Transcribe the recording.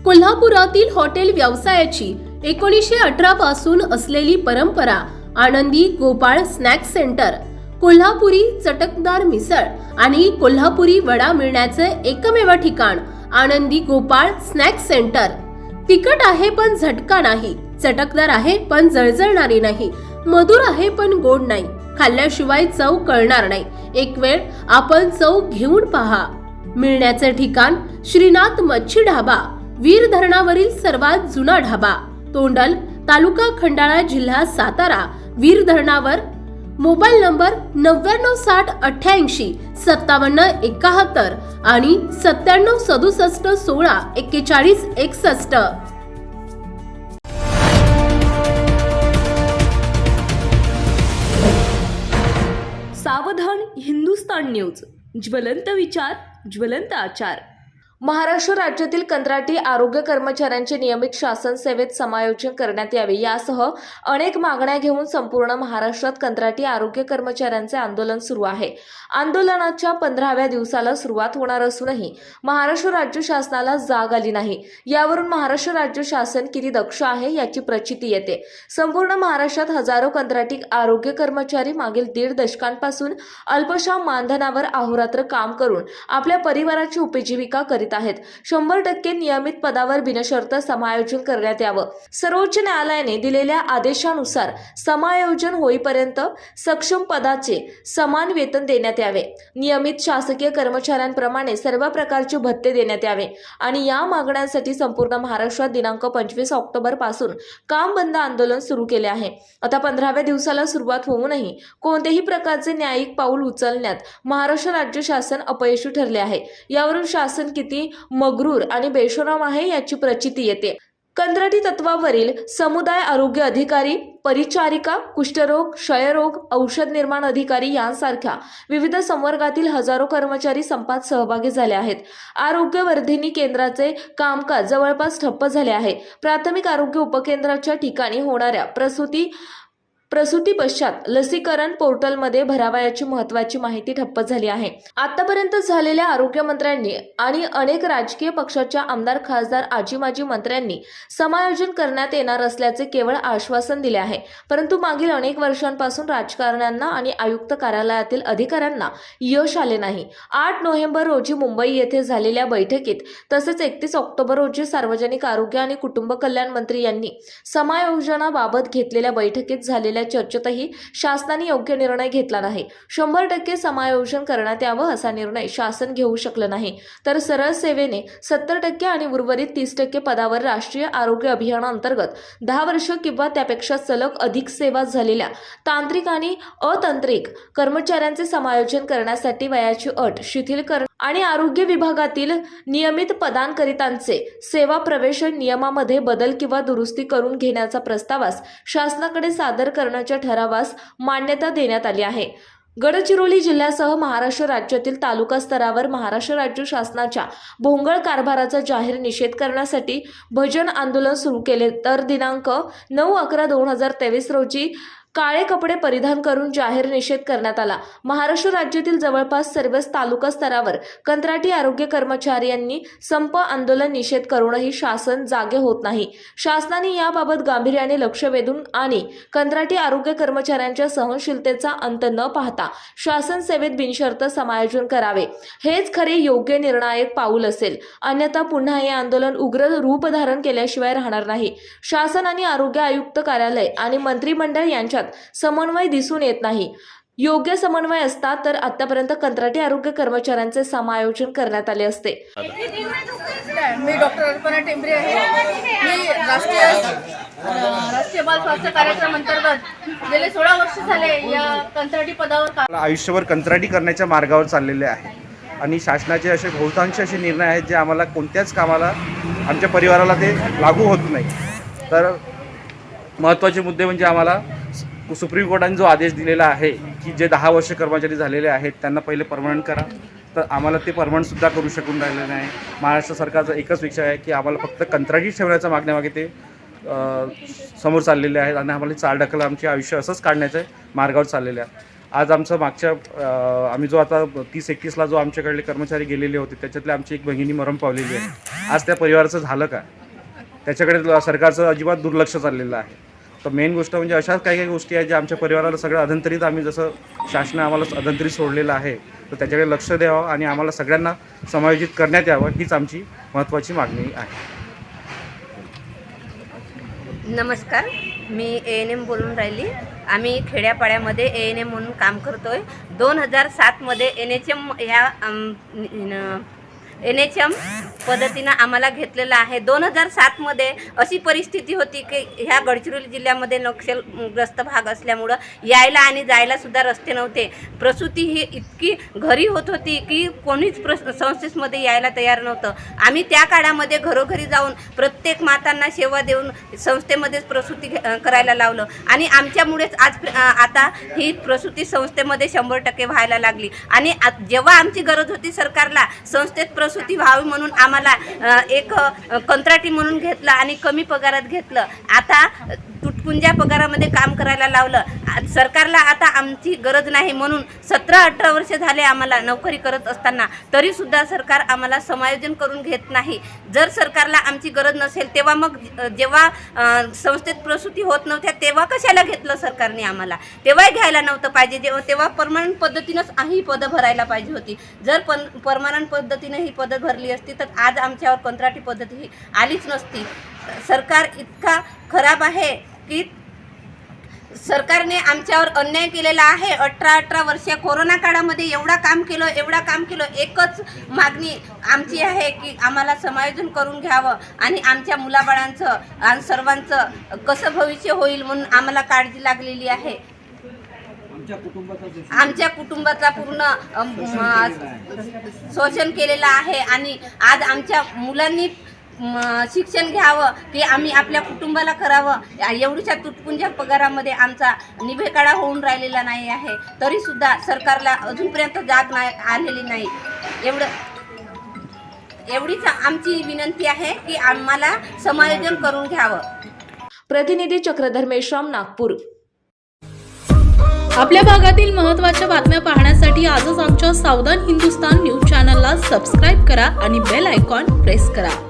कोल्हापुरातील हॉटेल व्यवसायाची 1918 पासून असलेली परंपरा आनंदी गोपाळ स्नॅक सेंटर, कोल्हापुरी चटकदार मिसळ आणि कोल्हापुरी वडा मिळण्याचे एकमेव ठिकाण आनंदी गोपाळ स्नॅक सेंटर। तिखट आहे पण झटका नाही, चटकदार आहे पण जळजळणारी नाही, मधुर आहे पण गोड नाही, खाल्ल्याशिवाय चव कळणार नाही। एक वेळ आपण चव घेऊन पहा। मिळण्याचे ठिकाण श्रीनाथ मच्छी ढाबा, वीर धरणावरील सर्वात जुना ढाबा, तोंडल, तालुका खंडाळा, जिल्हा सातारा। वीर धरणावर। मोबाईल नंबर 9960885771 आणि 9767164161। सावधान हिंदुस्तान न्यूज, ज्वलंत विचार, ज्वलंत आचार। महाराष्ट्र राज्यातील कंत्राटी आरोग्य कर्मचाऱ्यांचे नियमित शासन सेवेत समायोजन करण्यात यावे यासह अनेक मागण्या घेऊन संपूर्ण महाराष्ट्रात कंत्राटी आरोग्य कर्मचाऱ्यांचे आंदोलन सुरू आहे। आंदोलनाच्या 15व्या दिवसाला सुरुवात होणार असूनही महाराष्ट्र राज्य शासनाला जाग आली नाही। यावरून महाराष्ट्र राज्य शासन किती दक्ष आहे याची प्रचिती येते। संपूर्ण महाराष्ट्रात हजारो कंत्राटी आरोग्य कर्मचारी मागील 1.5 दशकांपासून अल्पशा मानधनावर अहोरात्र काम करून आपल्या परिवाराची उपजीविका करीत आहेत। 100% नियमित पदावर बिनशर्त समायोजन करण्यात यावं। सर्वोच्च न्यायालयाने दिलेल्या आदेशानुसार समायोजन होईपर्यंत सक्षम पदाचे समान वेतन देण्यात यावे। नियमित शासकीय कर्मचाऱ्यांप्रमाणे सर्व प्रकारचे भत्ते देण्यात यावे आणि या मागण्यांसाठी संपूर्ण महाराष्ट्रात दिनांक 25 ऑक्टोबर पासून काम बंद आंदोलन सुरू केले आहे। आता 15व्या दिवसाला सुरुवात होऊनही कोणतेही प्रकारचे न्यायिक पाऊल उचलण्यात महाराष्ट्र राज्य शासन अपयशी ठरले आहे। यावरून शासन किती मगरूर आणि बेशरम आहे याची प्रचिती येते। कंत्राटी तत्वावरील समुदाय आरोग्य अधिकारी, परिचारिका, कुष्ठरोग, क्षयरोग, औषध निर्माण अधिकारी यांसारख्या विविध संवर्गातील हजारो कर्मचारी संपात सहभागी झाले आहेत। आरोग्य वर्धिनी केंद्राचे कामकाज जवळपास ठप्प झाले आहे। प्राथमिक आरोग्य उपकेंद्राच्या ठिकाणी होणाऱ्या प्रसूती पश्चात लसीकरण पोर्टलमध्ये भरावयाची महत्त्वाची माहिती ठप्प झाली आहे। आतापर्यंत झालेल्या आरोग्यमंत्र्यांनी आणि अनेक राजकीय पक्षाच्या आमदार, खासदार, आजी-माजी मंत्र्यांनी समायोजन करण्यात येणार असल्याचे केवळ आश्वासन दिले आहे, परंतु मागील अनेक वर्षांपासून राजकारण्यांना आणि आयुक्त कार्यालयातील अधिकाऱ्यांना यश आले नाही। 8 नोव्हेंबर रोजी मुंबई येथे झालेल्या बैठकीत तसेच 31 ऑक्टोबर रोजी सार्वजनिक आरोग्य आणि कुटुंब कल्याण मंत्री यांनी समायोजनाबाबत घेतलेल्या बैठकीत झालेल्या चर्चेतही शासनाने योग्य निर्णय घेतला नाही। 100% समायोजन करण्यात यावं असा निर्णय शासन घेऊ शकलं नाही, तर सरळ सेवेने 70% आणि उर्वरित 30% पदावर राष्ट्रीय आरोग्य अभियानाअंतर्गत 10 वर्ष किंवा त्यापेक्षा सलग अधिक सेवा झालेल्या तांत्रिक आणि अतांत्रिक कर्मचाऱ्यांचे समायोजन करण्यासाठी वयाची अट शिथिल करणे आणि आरोग्य विभागातील नियमित पदांकरितांचे सेवा प्रवेश नियमामध्ये बदल किंवा दुरुस्ती करून घेण्याचा प्रस्तावास शासनाकडे सादर करण्याच्या ठरावास मान्यता देण्यात आली आहे। गडचिरोली जिल्ह्यासह महाराष्ट्र राज्यातील तालुका स्तरावर महाराष्ट्र राज्य शासनाच्या भोंगळ कारभाराचा जाहीर निषेध करण्यासाठी भजन आंदोलन सुरू केले, तर दिनांक 9/11/2023 रोजी काळे कपडे परिधान करून जाहीर निषेध करण्यात आला। महाराष्ट्र राज्यातील जवळपास सर्वच तालुका स्तरावर कंत्राटी आरोग्य कर्मचाऱ्यांनी संप आंदोलन निषेध करूनही शासन जागे होत नाही। शासनाने याबाबत गांभीर्याने लक्ष वेधून आणि कंत्राटी आरोग्य कर्मचाऱ्यांच्या सहनशीलतेचा अंत न पाहता शासन सेवेत बिनशर्त समायोजन करावे, हेच खरे योग्य निर्णायक पाऊल असेल। अन्यथा पुन्हा हे आंदोलन उग्र रूप धारण केल्याशिवाय राहणार नाही। शासन आणि आरोग्य आयुक्त कार्यालय आणि मंत्रिमंडळ यांच्यात समन्वय दिसून येत नाही। योग्य समन्वय असता तर आतापर्यंत कंत्राटी आरोग्य कर्मचाऱ्यांचे समायोजन करण्यात आले असते। मी डॉक्टर अर्पणा टेंबरे आहे। मी राष्ट्रीय बाल स्वास्थ्य कार्यक्रम अंतर्गत गेले 16 वर्ष झाले या कंत्राटी पदावर आयुष्यभर कंत्राटी करण्याच्या मार्गावर चाललेले आहे आणि शासनाचे असे बहुतांश असे निर्णय आहेत जे आम्हाला कोणत्याच कामाला आमच्या परिवाराला ते लागू होत नाही। तर महत्त्वाचे मुद्दे म्हणजे आम्हाला सुप्रीम कोर्टाने जो आदेश दिलेला आहे की जे 10 वर्ष कर्मचारी झालेले आहेत त्यांना पहिले परमनंट करा, तर आम्हाला ते परमनंटसुद्धा करू शकून राहिलं नाही। महाराष्ट्र सरकारचा एकच विषय आहे की आम्हाला फक्त कंत्राटी ठेवण्याच्या मागण्यामागे ते समोर चाललेले आहेत आणि आम्हाला चालढकल आमचे आयुष्य असंच काढण्याच्या मार्गावर चाललेले आहे। आज आमचं मागच्या आम्ही जो आता 30-31ला जो आमच्याकडले कर्मचारी गेलेले होते त्याच्यातले आमची एक भगिनी मरण पावलेली आहे। आज त्या परिवाराचं झालं काय? त्याच्याकडे सरकारचं अजिबात दुर्लक्ष चाललेलं आहे. तर मेन गोष्ट म्हणजे अशाच काही काही गोष्टी आहेत ज्या आमच्या परिवाराला सगळं अधंतरीत आम्ही जसं शासनाने आम्हाला अधंतरीत सोडलेलं आहे तर त्याच्याकडे लक्ष द्यावं आणि आम्हाला सगळ्यांना समायोजित करण्यात यावं हीच आमची महत्त्वाची मागणी आहे. नमस्कार, मी ANM बोलून राहिली. आम्ही खेड्यापाड्यामध्ये ANM म्हणून काम करतोय. 2007मध्ये NHM पद्धतीनं आम्हाला घेतलेलं आहे. 2007मध्ये अशी परिस्थिती होती की ह्या गडचिरोली जिल्ह्यामध्ये नक्षलग्रस्त भाग असल्यामुळं यायला आणि जायला सुद्धा रस्ते नव्हते. प्रसूती ही इतकी घरी होत होती की कोणीच संस्थेमध्ये यायला तयार नव्हतं. आम्ही त्या काळामध्ये घरोघरी जाऊन प्रत्येक मातांना सेवा देऊन संस्थेमध्येच प्रसूती करायला लावलं आणि आमच्यामुळेच आज आता ही प्रसूती संस्थेमध्ये 100% व्हायला लागली. आणि जेव्हा आमची गरज होती सरकारला संस्थेत प्रसूती व्हावी म्हणून आम्हाला एक कंत्राटी म्हणून घेतलं आणि कमी पगारात घेतलं. आता तुटपुंज्या पगारामध्ये काम करायला लावलं. सरकारला आता आमची गरज नाही म्हणून 17-18 वर्ष झाले आम्हाला नोकरी करत असताना तरीसुद्धा सरकार आम्हाला समायोजन करून घेत नाही. जर सरकारला आमची गरज नसेल तेव्हा मग जेव्हा संस्थेत प्रसूती होत नव्हत्या तेव्हा कशाला घेतलं सरकारने आम्हाला? तेव्हाही घ्यायला नव्हतं पाहिजे. तेव्हा परमनंट पद्धतीनंच ही पदं भरायला पाहिजे होती. जर परमनंट पद्धतीनं ही पदं भरली असती तर आज आमच्यावर कंत्राटी पद्धती ही आलीच नसती. सरकार इतका खराब आहे की सरकारने आमच्यावर अन्याय केलेला आहे. 18 वर्ष कोरोना काळामध्ये एवढा काम केलं. एकच मागणी आमची आहे की आम्हाला समायोजन करून घ्यावं आणि आमच्या मुलाबाळांचं आणि सर्वांचं कसं भविष्य होईल म्हणून आम्हाला काळजी लागलेली आहे. आमच्या कुटुंबाचा पूर्ण शोषण केलेलं आहे आणि आज आमच्या मुलांनी शिक्षण घ्यावं की आम्ही आपल्या कुटुंबाला करावं. एवढ्याशा तुटपुंज्या पगारामध्ये आमचा निभेकाळा होऊन राहिलेला नाही आहे. तरीसुद्धा सरकारला अजूनपर्यंत जाग नाही आलेली नाही. एवढीच आमची विनंती आहे की आम्हाला समायोजन करून घ्यावं. प्रतिनिधी चक्रधर मेश्राम, नागपूर. आपल्या भागातील महत्त्वाच्या बातम्या पाहण्यासाठी आजच आमच्या सावधान हिंदुस्तान न्यूज चॅनलला सबस्क्राईब करा आणि बेल आयकॉन प्रेस करा.